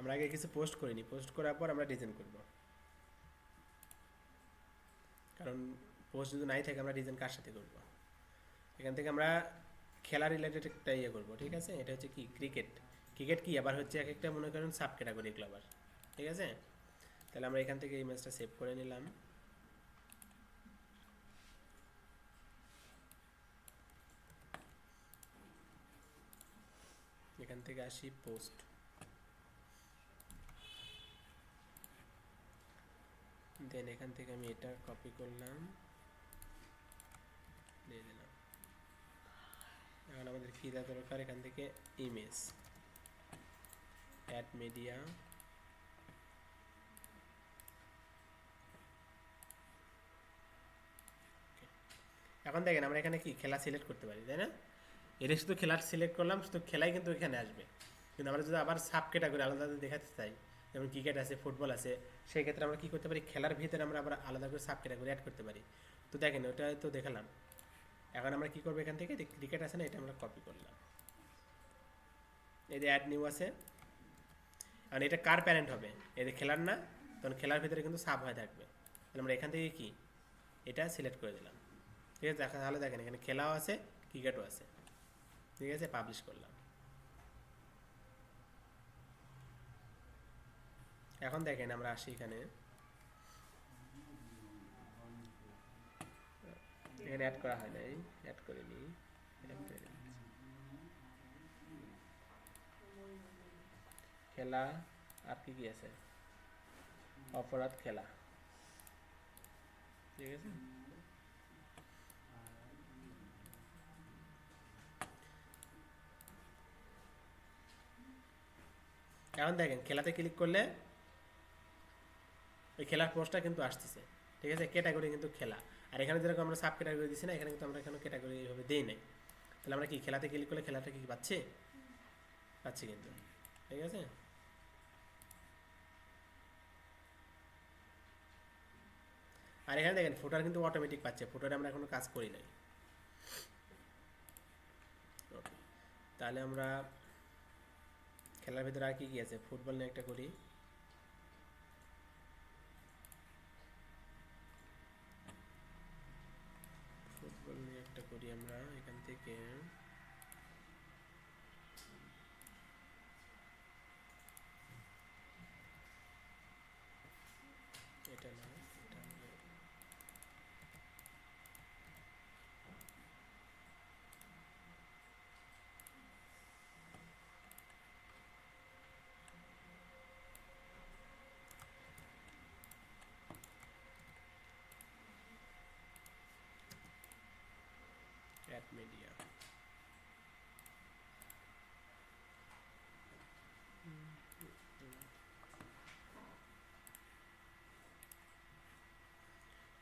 আমরা আগে কিছু পোস্ট করিনি, পোস্ট করার পর আমরা ডিজাইন করব, কারণ পোস্ট যদি নাই থাকে আমরা ডিজাইন কার সাথে করব। এখান থেকে আমরা খেলা রিলেটেড একটা ইয়ে করবো, ঠিক আছে। এটা হচ্ছে কি ক্রিকেট, ক্রিকেট কি আবার হচ্ছে এক একটা মনে করেন সাব ক্যাটাগরি এগুলো আবার, ঠিক আছে। তাহলে আমরা এখান থেকে ইমেজটা সেভ করে নিলাম। এখান থেকে আসি পোস্ট, দেন এখান থেকে আমি এটা কপি করলাম, দিয়ে দিলাম। এখন আমাদের কী দেওয়া দরকার, এখান থেকে ইমেজ, অ্যাড মিডিয়া, এখন দেখেন আমরা এখানে কি খেলা সিলেক্ট করতে পারি, তাই না। এটা শুধু খেলার সিলেক্ট করলাম, শুধু খেলাই কিন্তু এখানে আসবে। কিন্তু আমরা যদি আবার সাব ক্যাটাগরি আলাদা দেখাতে চাই, যেমন ক্রিকেট আছে, ফুটবল আছে, সেই ক্ষেত্রে আমরা কী করতে পারি, খেলার ভিতরে আমরা আবার আলাদা করে সাব ক্যাটাগরি অ্যাড করতে পারি। তো দেখেন ওটা তো দেখালাম। এখন আমরা কী করবো, এখান থেকে ক্রিকেট আছে না, এটা আমরা কপি করলাম, এই যে অ্যাড নিউ আছে। আর এটা কার প্যারেন্ট হবে, এই যে খেলার না, তখন খেলার ভিতরে কিন্তু সাব হয়ে থাকবে। তাহলে আমরা এখান থেকে কি এটা সিলেক্ট করে দিলাম, ঠিক আছে। তাহলে দেখেন এখানে খেলাও আছে, ক্রিকেটও আছে, ঠিক আছে। পাবলিশ করলাম। এখন দেখেন আমরা আসি এখানে, এখানে অ্যাড করা হয় নাই, অ্যাড করে নিই, খেলা আর কি কি আছে, অপরাধ খেলা, ঠিক আছে। এখন দেখেন খেলাতে ক্লিক করলে ওই খেলার পোস্টটা কিন্তু আসতেছে, ঠিক আছে। ক্যাটাগরি কিন্তু খেলা। আর এখানে যেরকম আমরা সাব ক্যাটাগরি দিচ্ছি না, এখানে কিন্তু আমরা এখানে ক্যাটাগরি এইভাবে দিই নাই। তাহলে আমরা কি খেলাতে ক্লিক করলে খেলাটা কি পাচ্ছি, পাচ্ছি কিন্তু, ঠিক আছে। আর এখানে দেখেন ফুটার কিন্তু অটোমেটিক পাচ্ছে, ফুটারে আমরা এখনো কাজ করি নাই। ওকে, তাহলে আমরা খেলার ভিতরে আর কি কি আছে, ফুটবল নিয়ে একটা করি। ফুটবল নিয়ে একটা করি আমরা এখান থেকে, এটা না, এটা অ্যাড মিডিয়া,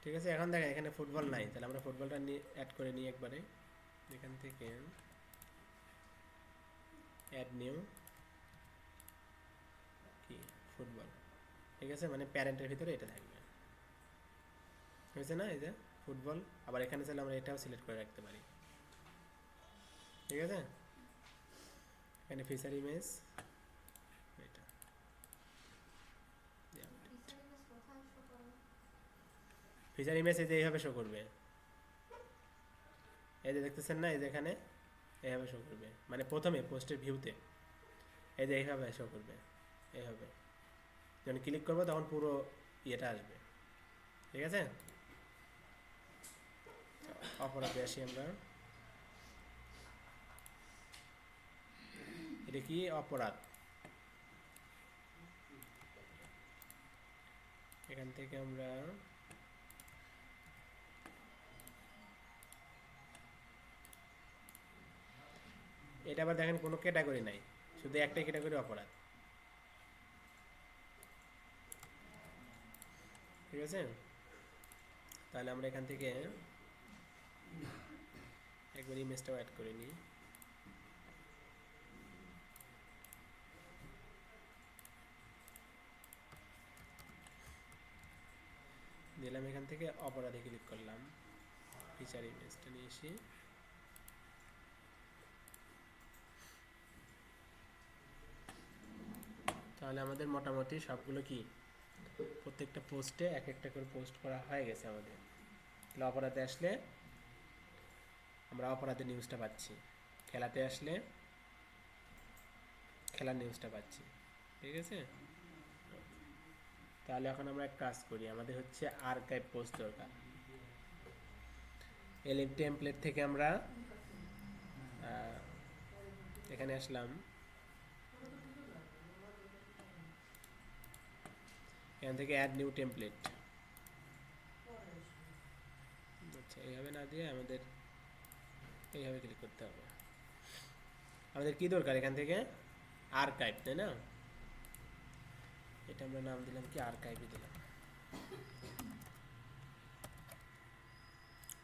ঠিক আছে। এখন দেখেন এখানে ফুটবল নাই, তাহলে আমরা ফুটবলটা নিয়ে অ্যাড করে নিই একবারে। এখান থেকে অ্যাড নিউ কি ফুটবল, ঠিক আছে। মানে প্যারেন্টের ভিতরে এটা থাকবে, হয়েছে না, এই যে ফুটবল। আবার এখানে চাইলে আমরা এটাও সিলেক্ট করে রাখতে পারি, ঠিক আছে। এখানে ফিচার ইমেজ, এটা ফিচার ইমেজ এই যে এইভাবে শো করবে, এই যে দেখতেছেন না, এই যে এখানে এইভাবে শো করবে, মানে প্রথমে পোস্টের ভিউতে এই যে এইভাবে শো করবে, এইভাবে যখন ক্লিক করবো তখন পুরো ইয়েটা আসবে, ঠিক আছে। অপরাধে আসি আমরা, এটা কি অপরাধ, এখান থেকে আমরা এটা আবার দেখেন কোনো ক্যাটাগরি নাই, শুধু একটাই ক্যাটাগরি অপরাধ, ঠিক আছে। তাহলে আমরা এখান থেকে একবার ইমেজটাও অ্যাড করে নিই, দিলাম। এখান থেকে অপরাধে ক্লিক করলাম, ফিচার ইমেজটা নিয়ে এসে তাহলে আমাদের মোটামুটি সবগুলো কি প্রত্যেকটা পোস্টে এক একটা করে পোস্ট করা হয়ে গেছে আমাদের। তাহলে অপরাধে আসলে আমরা অপরাধের নিউজটা পাচ্ছি, খেলাতে আসলে খেলার নিউজটা পাচ্ছি, ঠিক আছে। তাহলে এখন আমরা এক কাজ করি, আমাদের হচ্ছে আর্কাইভ পোস্ট দরকার। এলিভ টেমপ্লেট থেকে আমরা এখানে আসলাম, এখান থেকে অ্যাড নিউ টেমপ্লেট। আচ্ছা, এইভাবে না দিয়ে আমাদের এইভাবে ক্লিক করতে হবে। আমাদের কি দরকার এখান থেকে? আর্কাইভ, তাই না? এটা আমরা নাম দিলাম কি, আর্কাইভে দিলাম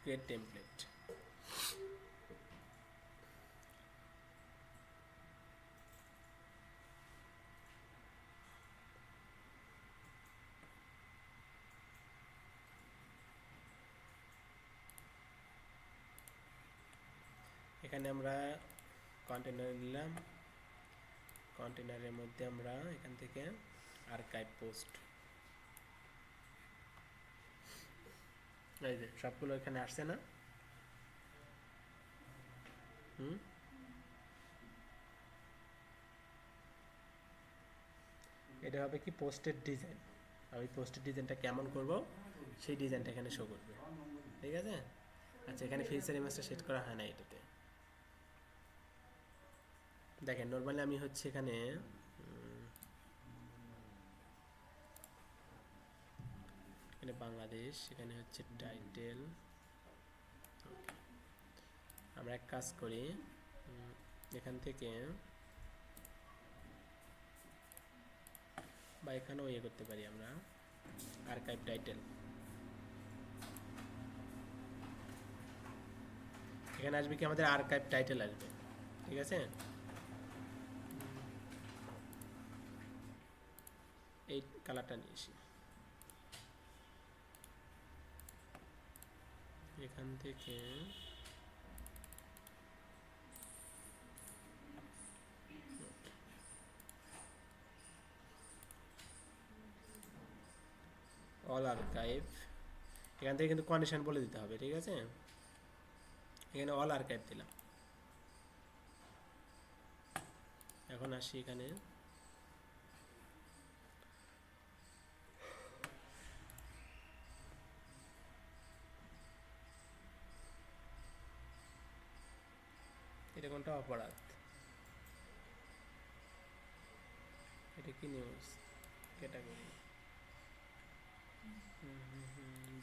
ক্রিয়েট টেমপ্লেট। এখানে আমরা কন্টেনার নিলাম, কন্টেনারের মধ্যে আমরা এখান থেকে আর্কাইভ পোস্ট, এই যে সবগুলো এখানে আসছে না? এটা হবে কি পোস্টের ডিজাইন। আমি পোস্টের ডিজাইনটা কেমন করব সেই ডিজাইনটা এখানে শো করবে, ঠিক আছে। আচ্ছা, এখানে ফিচার ইমেজটা সেট করা হয় না এটাতে। দেখেন নর্মালি আমি হচ্ছে এখানে এখানে বাংলাদেশ, এখানে হচ্ছে টাইটেল। আমরা এক কাজ করি, এখান থেকে বা এখানেও ইয়ে করতে পারি আমরা, আর্কাইভ টাইটেল। এখানে আসবে কি আমাদের আর্কাইভ টাইটেল আসবে, ঠিক আছে। এই কালারটা নিয়ে আসি, এখান থেকে অল আর্কাইভ, এখান থেকে কিন্তু কন্ডিশন বলে দিতে হবে, ঠিক আছে। এখানে অল আর্কাইভ দিলাম। এখন আসি এখানে, এটা কোনটা? অপরাধ। এটা কি নিউজ ক্যাটাগরি?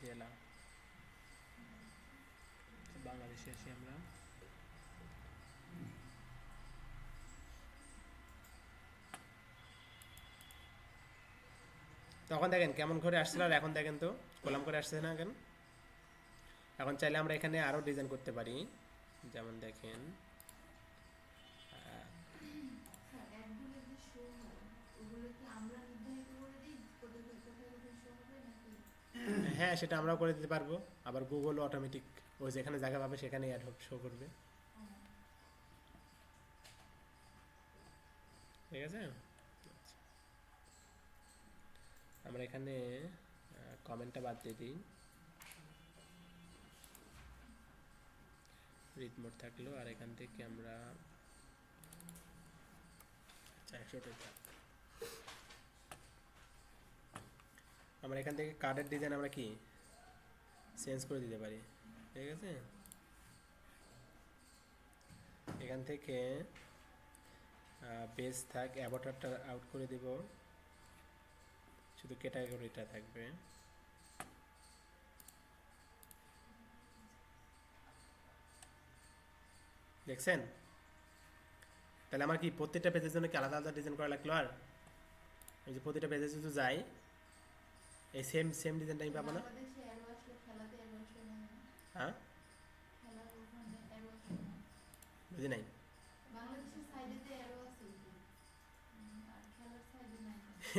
জেলা বাংলাদেশে আসি আমরা। তখন দেখেন কেমন করে আসছিল, আর এখন দেখেন তো কলাম করে আসছে না কেন। এখন চাইলে আমরা এখানে আরও ডিজাইন করতে পারি, যেমন দেখেন হ্যাঁ, সেটা আমরাও করে দিতে পারবো। আবার গুগলও অটোমেটিক ওই যেখানে জায়গা পাবে সেখানেই অ্যাড শো করবে, ঠিক আছে। আমরা এখানে কমেন্টটা বাদ দিয়ে দিই, রিড মোড থাকলো, আর এখান থেকে আমরা 100টা থাক। আমরা এখান থেকে কার্ডের ডিজাইন আমরা কি চেঞ্জ করে দিতে পারি, ঠিক আছে। এখান থেকে বেস থাক, অ্যাভাটারটা আউট করে দেব, শুধু ক্যাটাগরিটা থাকবে। দেখছেন? তাহলে আমার কি প্রত্যেকটা পেজের জন্য কি আলাদা আলাদা ডিজাইন করা লাগলো? আর এই যে প্রতিটা পেজে যদি যাই, এই সেম সেম ডিজাইনটা আমি পাবো না? হ্যাঁ, বুঝি নাই।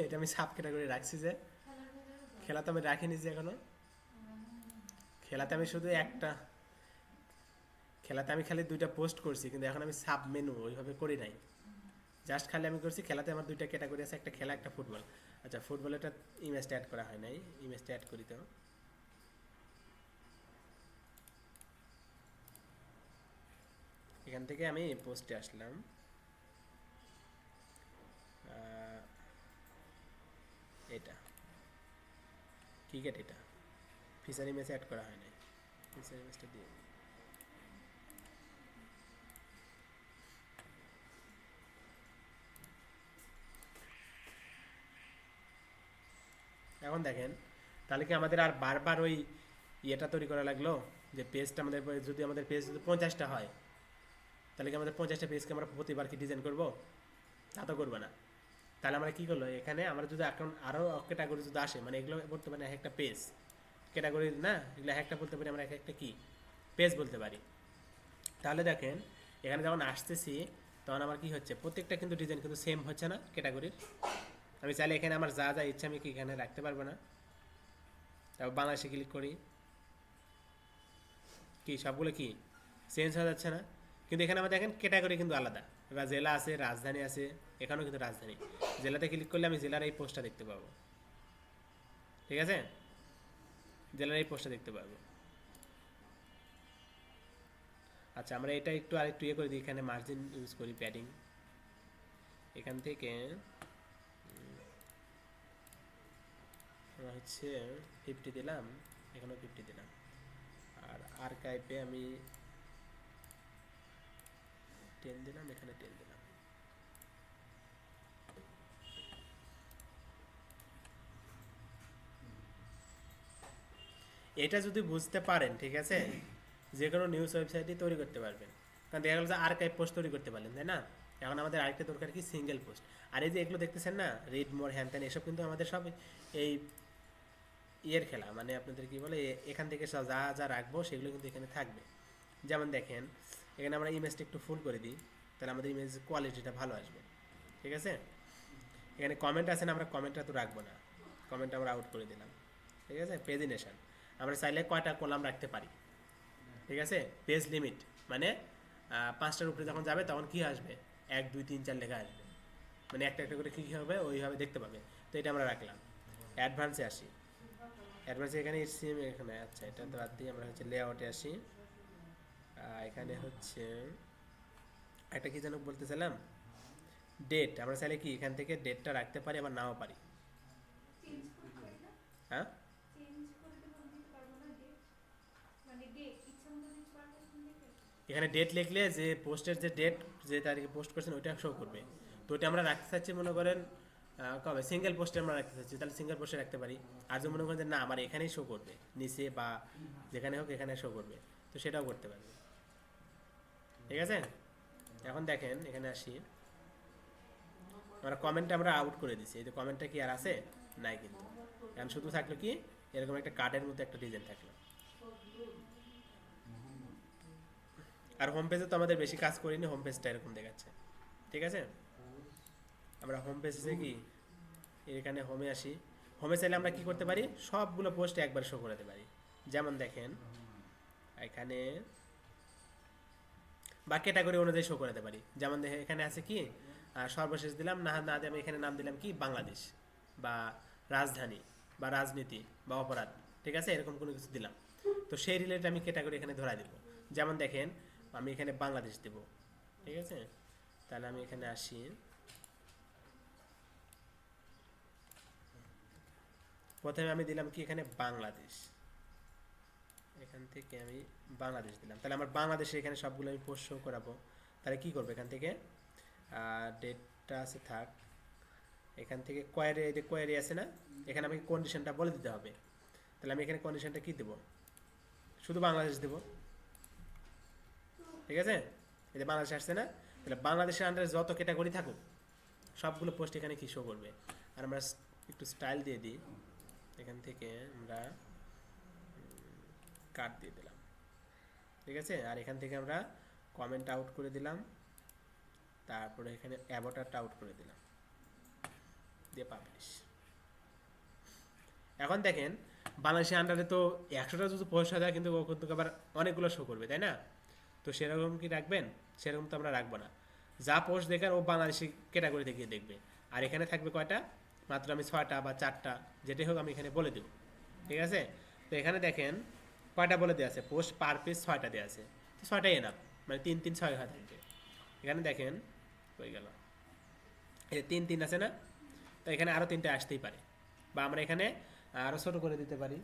এটা আমি সাব ক্যাটাগরি রাখছি, যে খেলা তো আমি রাখিনি যে এখনো। খেলাতে আমি শুধু একটা, খেলাতে আমি খালি 2টা পোস্ট করছি, কিন্তু এখন আমি সাব মেনু ওইভাবে করি নাই, জাস্ট খালি আমি করছি খেলাতে আমার দুইটা ক্যাটাগরি আছে, একটা খেলা একটা ফুটবল। আচ্ছা ফুটবলেরটা ইমেজটা অ্যাড করা হয় নাই, ইমেজটা অ্যাড করি তো। এখান থেকে আমি পোস্টে আসলাম, এটা ক্রিকেট, এটা ফিচার ইমেজ অ্যাড করা হয় নাই, ফিচার ইমেজটা দিয়ে এখন দেখেন তাহলে কি আমাদের আর বারবার ওই ইয়েটা তৈরি করা লাগলো, যে পেজটা আমাদের যদি আমাদের পেজ যদি 50টা হয় তাহলে কি আমাদের 50টা পেজকে আমরা প্রতিবার কি ডিজাইন করবো? তা তো করবো না। তাহলে আমরা কী করলো, এখানে আমরা যদি এখন আরও ক্যাটাগরি যদি আসে, মানে এগুলো বলতে পারি এক একটা পেজ, ক্যাটাগরি না এগুলো এক একটা বলতে পারি আমরা, এক একটা কি পেজ বলতে পারি। তাহলে দেখেন এখানে যখন আসতেছি তখন আমার কি হচ্ছে, প্রত্যেকটা কিন্তু ডিজাইন কিন্তু সেম হচ্ছে না ক্যাটাগরির। আমি চাইলে এখানে আমার যা যা ইচ্ছা আমি কি এখানে রাখতে পারবো না। তারপর বাংলাদেশে ক্লিক করি, কি সবগুলো কি চেঞ্জ হয়ে যাচ্ছে না? কিন্তু এখানে আমরা দেখেন ক্যাটাগরি কিন্তু আলাদা, জেলা আছে, রাজধানী আছে, এখানেও কিন্তু রাজধানী। জেলাতে ক্লিক করলে আমি জেলার এই পোস্টটা দেখতে পাবো, ঠিক আছে, জেলার এই পোস্টটা দেখতে পাবো। আচ্ছা আমরা এটা একটু আরেকটু ইয়ে করে দিই, এখানে মার্জিন ইউজ করি, প্যাডিং এখান থেকে হচ্ছে 50 দিলাম, এখানেও 50 দিলাম, আর আর্কাইভে আমি 10 দিলাম, এখানে 10 দিলাম। এটা যদি বুঝতে পারেন ঠিক আছে, যে কোনো নিউজ ওয়েবসাইটই তৈরি করতে পারবেন। কারণ দেখা গেল যে আর্কাইভ পোস্ট তৈরি করতে পারলেন, তাই না? এখন আমাদের আরেকটা দরকার কি, সিঙ্গেল পোস্ট। আর এই যে এগুলো দেখতেছেন না, রিড মোর হ্যান ত্যান, এসব কিন্তু আমাদের সব এই ইয়ের খেলা, মানে আপনাদের কি বলে, এখান থেকে সব যা যা রাখবো সেগুলো কিন্তু এখানে থাকবে। যেমন দেখেন এখানে আমরা ইমেজটা একটু ফুল করে দিই, তাহলে আমাদের ইমেজ কোয়ালিটিটা ভালো আসবে, ঠিক আছে। এখানে কমেন্ট আছে না, আমরা কমেন্টটা তো রাখবো না, কমেন্ট আমরা আউট করে দিলাম, ঠিক আছে। পেজিনেশন আমরা চাইলে কয়টা কলাম রাখতে পারি, ঠিক আছে। পেজ লিমিট মানে 5টার উপরে যখন যাবে তখন কি আসবে, 1 2 3 4 লেখা আসবে, মানে একটা একটা করে কী হবে ওইভাবে দেখতে পাবে। তো এটা আমরা রাখলাম। অ্যাডভান্সে আসি, অ্যাডভান্সে এখানে এসছি এখানে, আচ্ছা এটা বাদ দিয়ে আমরা হচ্ছে লেআউটে আসি। এখানে হচ্ছে একটা কি যেন বলতেছিলাম, ডেট, আমরা চাইলে কি এখান থেকে ডেটটা রাখতে পারি আবার নাও পারি, হ্যাঁ। এখানে ডেট লিখলে যে পোস্টের যে ডেট, যে তারিখে পোস্ট করছেন ওইটা শো করবে। তো ওইটা আমরা রাখতে চাচ্ছি মনে করেন কবে, সিঙ্গেল পোস্টে আমরা রাখতে চাচ্ছি, তাহলে সিঙ্গেল পোস্টে রাখতে পারি। আর যদি মনে করেন যে না আমার এখানেই শো করবে, নিচে বা যেখানে হোক এখানে শো করবে, তো সেটাও করতে পারবে, ঠিক আছে। এখন দেখেন এখানে আসি, আমরা কমেন্টটা আমরা আউট করে দিচ্ছি, এই যে কমেন্টটা কি আর আছে, নাই কিন্তু। এখন শুধু থাকলো কি এরকম একটা কার্ডের মতো একটা ডিজাইন থাকলো। আর হোম পেজে তো আমাদের বেশি কাজ করিনি, হোম পেজটা এরকম দেখাচ্ছে, ঠিক আছে। আমরা হোম পেজে কি এখানে হোমে আসি, হোমে চাইলে আমরা কি করতে পারি, সবগুলো পোস্ট একবার শো করাতে পারি। যেমন দেখেন এখানে বা ক্যাটাগরি অনুযায়ী শো করাতে পারি। যেমন দেখেন এখানে আছে কি সর্বশেষ দিলাম না, না দিয়ে আমি এখানে নাম দিলাম কি বাংলাদেশ বা রাজধানী বা রাজনীতি বা অপরাধ, ঠিক আছে, এরকম কোনো কিছু দিলাম। তো সেই রিলেটেড আমি ক্যাটাগরি এখানে ধরা দিব। যেমন দেখেন আমি এখানে বাংলাদেশ দেব, ঠিক আছে। তাহলে আমি এখানে আসি, প্রথমে আমি দিলাম কি এখানে বাংলাদেশ, এখান থেকে আমি বাংলাদেশ দিলাম। তাহলে আমার বাংলাদেশে এখানে সবগুলো আমি পোস্ট শো করাবো। তাহলে কি করবো, এখান থেকে ডেটটা আছে থাক, এখান থেকে কোয়ারি, এই যে কোয়ারি আছে না, এখানে আমাকে কন্ডিশনটা বলে দিতে হবে। তাহলে আমি এখানে কন্ডিশনটা কি দেবো, শুধু বাংলাদেশ দেবো, ঠিক আছে। এই যে বাংলাদেশ আসছে না, তাহলে বাংলাদেশের আন্ডারে যত ক্যাটাগরি থাকুক সবগুলো পোস্ট এখানে কি শো করবে। আর আমরা একটু স্টাইল দিয়ে দিই, এখান থেকে আমরা কাট দিয়ে দিলাম, ঠিক আছে। আর এখান থেকে আমরা কমেন্ট আউট করে দিলাম, তারপরে এখানে অ্যাভোটারটা আউট করে দিলাম, দিয়ে পাবলিশ। এখন দেখেন বাংলাদেশের আন্ডারে তো 100টা যদি পোস্ট হয় কিন্তু ও কিন্তু আবার অনেকগুলো শো করবে, তাই না? তো সেরকম কি রাখবেন, সেরকম তো আমরা রাখবো না। যা পোস্ট দেখার ও বাংলাদেশি ক্যাটাগরিতে গিয়ে দেখবে। আর এখানে থাকবে কয়টা, মাত্র আমি 6টা বা 4টা যেটাই হোক আমি এখানে বলে দেব। ঠিক আছে, তো এখানে দেখেন কয়টা বলে দেওয়া আছে, পোস্ট পার পেজ 6টা দেওয়া আছে, তো 6টাই এনাফ, মানে 3 3 6 হয় থাকবে। এখানে দেখেন হয়ে গেল, এই 3 3 আছে না, তো এখানে আরও 3টে আসতেই পারে, বা আমরা এখানে আরও ছোটো করে দিতে পারি।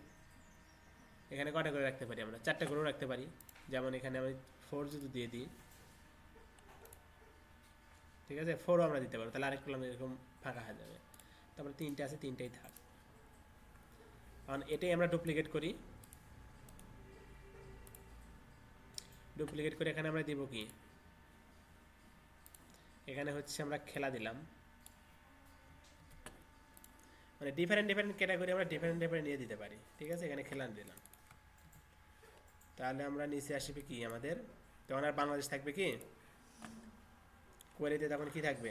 এখানে কয়টা করে রাখতে পারি, আমরা 4টা করেও রাখতে পারি। যেমন এখানে আমি 4 যদি দিয়ে দিই, ঠিক আছে, 4ও আমরা দিতে পারবো, তাহলে আরেক কলাম এরকম ফাঁকা হয়ে যাবে। তারপরে 3টে আছে, 3টাই থাক। কারণ এটাই আমরা ডুপ্লিকেট করি, ডুপ্লিকেট করে এখানে আমরা দিব কি, এখানে হচ্ছে আমরা খেলা দিলাম, মানে ডিফারেন্ট ডিফারেন্ট ক্যাটাগরি আমরা ডিফারেন্ট ডিফারেন্ট নিয়ে দিতে পারি। ঠিক আছে, এখানে খেলা দিলাম, তাহলে আমরা নিচে আসবে কি আমাদের, তখন আর বাংলাদেশ থাকবে কি কোয়েরিতে, তখন কি থাকবে,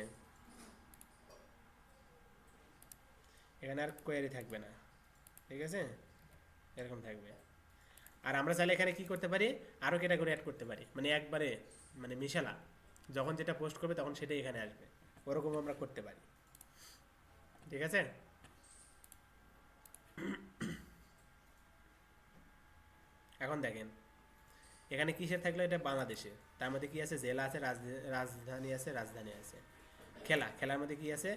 এখানে আর কোয়েরি থাকবে না। ঠিক আছে, এরকম থাকবে। আর আমরা চাইলে এখানে কি করতে পারি, আরও ক্যাটাগরি অ্যাড করতে পারি, মানে একবারে মানে মিশালা, যখন যেটা পোস্ট করবে তখন সেটাই এখানে আসবে, ওরকম আমরা করতে পারি। ঠিক আছে, এখন দেখেন এখানে কিসের থাকলো, এটা বাংলাদেশে, তার মধ্যে কি আছে, জেলা আছে, রাজধানী আছে, রাজধানী আছে, খেলা, খেলার মধ্যে কি আছে,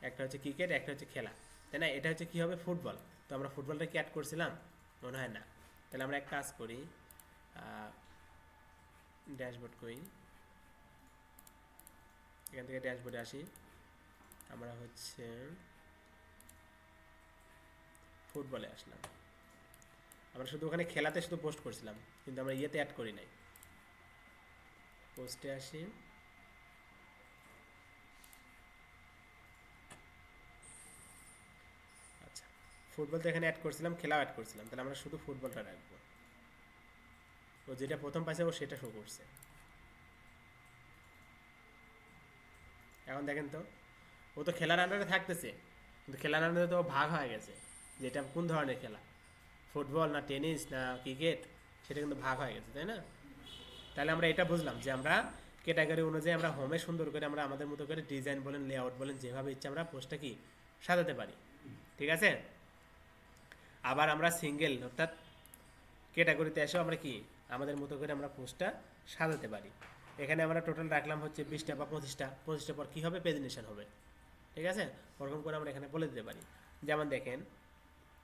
একটা হচ্ছে ক্রিকেট, একটা হচ্ছে খেলা, তাই না, এটা হচ্ছে কি হবে, ফুটবল। তো আমরা ফুটবলটা কি অ্যাড করছিলাম, মনে হয় না। তাহলে আমরা এক কাজ করি, ড্যাশবোর্ড করি, এখান থেকে ড্যাশবোর্ডে আসি, আমরা হচ্ছে ফুটবলে আসলাম, আমরা শুধু ওখানে খেলাতে শুধু পোস্ট করছিলাম, কিন্তু আমরা ইয়েতে অ্যাড করি নাই। পোস্টে আসি, আচ্ছা, ফুটবল তো এখানে অ্যাড করছিলাম, খেলাও অ্যাড করছিলাম, তাহলে আমরা শুধু ফুটবলটা রাখবো, ও যেটা প্রথম পাইছে ও সেটা শো করছে। এখন দেখেন তো, ও তো খেলার আন্ডারে থাকতেছে, কিন্তু খেলার আন্ডারে তো ভাগ হয়ে গেছে, যে এটা কোন ধরনের খেলা, ফুটবল না টেনিস না ক্রিকেট, সেটা কিন্তু ভাগ হয়ে গেছে, তাই না। তাহলে আমরা এটা বুঝলাম যে আমরা ক্যাটাগরি অনুযায়ী আমরা হোমে সুন্দর করে আমরা আমাদের মতো করে ডিজাইন বলেন, লেআউট বলেন, যেভাবে ইচ্ছা আমরা পোস্টটা কি সাজাতে পারি। ঠিক আছে, আবার আমরা সিঙ্গেল অর্থাৎ ক্যাটাগরিতে এসেও আমরা কি আমাদের মতো করে আমরা পোস্টটা সাজাতে পারি। এখানে আমরা টোটাল রাখলাম হচ্ছে 20টা বা 25টা, 25টার পর কী হবে, প্রেজেন্টেশন হবে। ঠিক আছে, ওরকম করে আমরা এখানে বলে দিতে পারি। যেমন দেখেন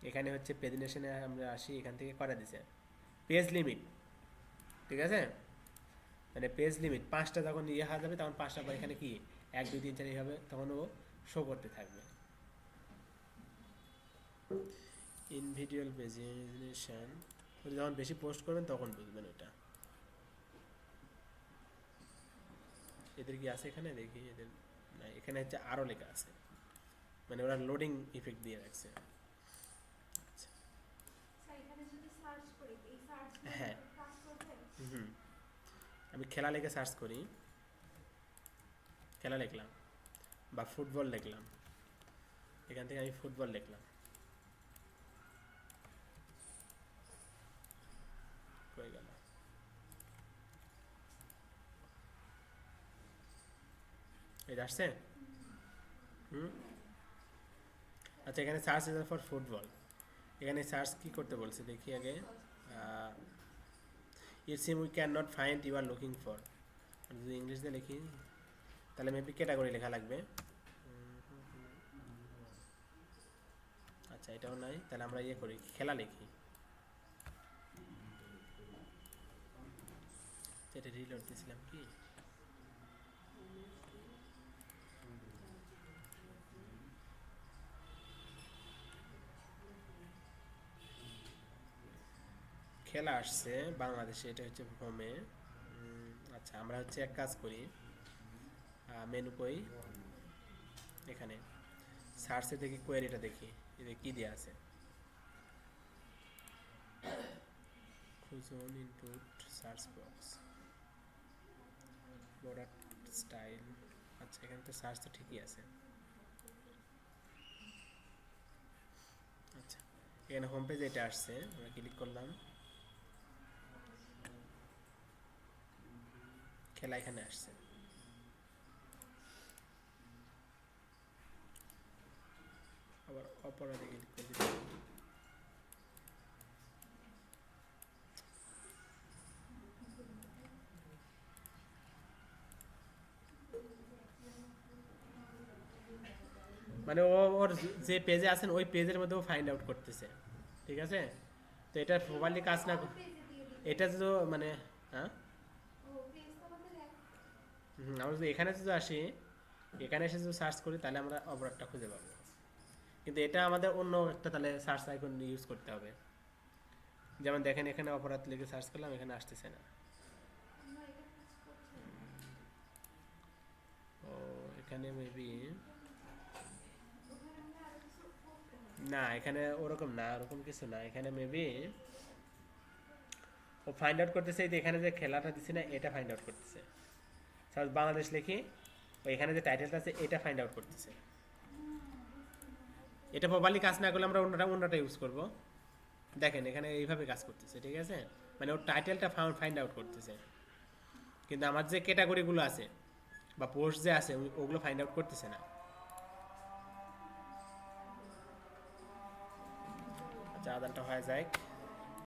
এখানে হচ্ছে প্রেজেন্টেশনে আমরা আসি, এখান থেকে করা দিছে পেজ লিমিট। ঠিক আছে, মানে পেজ লিমিট 5টা যখন ইয়ে হয়ে যাবে, তখন 5টা পর এখানে কি 1 2 3 4 হবে, তখন ও শো করতে থাকবে। ইনভিজুয়াল প্রেজেন্টেশন যখন বেশি পোস্ট করবেন তখন বুঝবেন ওটা। এদের কি আছে এখানে, দেখি এদের না, এখানে হচ্ছে আরও লেখা আছে, মানে ওরা লোডিং ইফেক্ট দিয়ে রাখছে। হ্যাঁ, হুম, আমি খেলা লিখে সার্চ করি, খেলা লিখলাম বা ফুটবল লিখলাম, এখান থেকে আমি ফুটবল লিখলাম, হয়ে গেল। এটা আসছে, হুম, আচ্ছা, এখানে সার্চ ইজ ফর ফুটবল, এখানে সার্চ কি করতে বলছে দেখি আগে, it seem we can not find you are looking for, যদি ইংলিশ দিয়ে লিখি তাহলে মেবি ক্যাটাগরি লেখা লাগবে। আচ্ছা, এটাও নাই, তাহলে আমরা ইয়ে করি, খেলা লিখি, এটা রিলোড দিয়েছিলাম কি, খেলা আসছে বাংলাদেশে, এটা হচ্ছে হোমে। আচ্ছা, আমরা হচ্ছে এক কাজ করি, মেনু কই, এখানে সার্চে দেখি, কোয়েরিটা দেখি, এটা কী দেওয়া আছে, খুঁজুন input search box, product style. আচ্ছা, এখানে তো সার্চ তো ঠিকই আছে। আচ্ছা, এখানে হোম পেজ এটা আসছে, আমরা ক্লিক করলাম, খেলা এখানে আসছে। আবার অপরাধে ক্লিক করে দিতে হবে। মানে ও ওর যে পেজে আছেন ওই পেজের মধ্যে ও ফাইন্ড আউট করতেছে, ঠিক আছে? তো এটা প্রপারলি কাজ না এটা তো মানে হ্যাঁ আমরা যদি এখানে যদি আসি, এখানে এসে যদি সার্চ করি তাহলে আমরা অপরাধটা খুঁজে পাবো, কিন্তু এটা আমাদের অন্য একটা তাহলে সার্চ আইকন ইউজ করতে হবে। যেমন দেখেন এখানে অপরাধ লিখে সার্চ করলাম, এখানে আসতেছে না। ও এখানে মেবি না, এখানে ওরকম না, ওরকম কিছু না। এখানে মেবি ও ফাইন্ড আউট করতেছে এই যে এখানে যে খেলাটা দিছি না, এটা ফাইন্ড আউট করতেছে। সাপোজ বাংলাদেশ লিখি, ও এখানে যে টাইটেলটা আছে এটা ফাইন্ড আউট করতেছে। এটা প্রপারলি কাজ না করলে আমরা অন্যটা ইউজ করব। দেখেন এখানে এইভাবে কাজ করতেছে, ঠিক আছে? মানে ওর টাইটেলটা ফাইন্ড আউট করতেছে, কিন্তু আমার যে ক্যাটাগরিগুলো আছে বা পোস্ট যে আছে ওগুলো ফাইন্ড আউট করতেছে না। আচ্ছা আদানটা হয়ে যায়।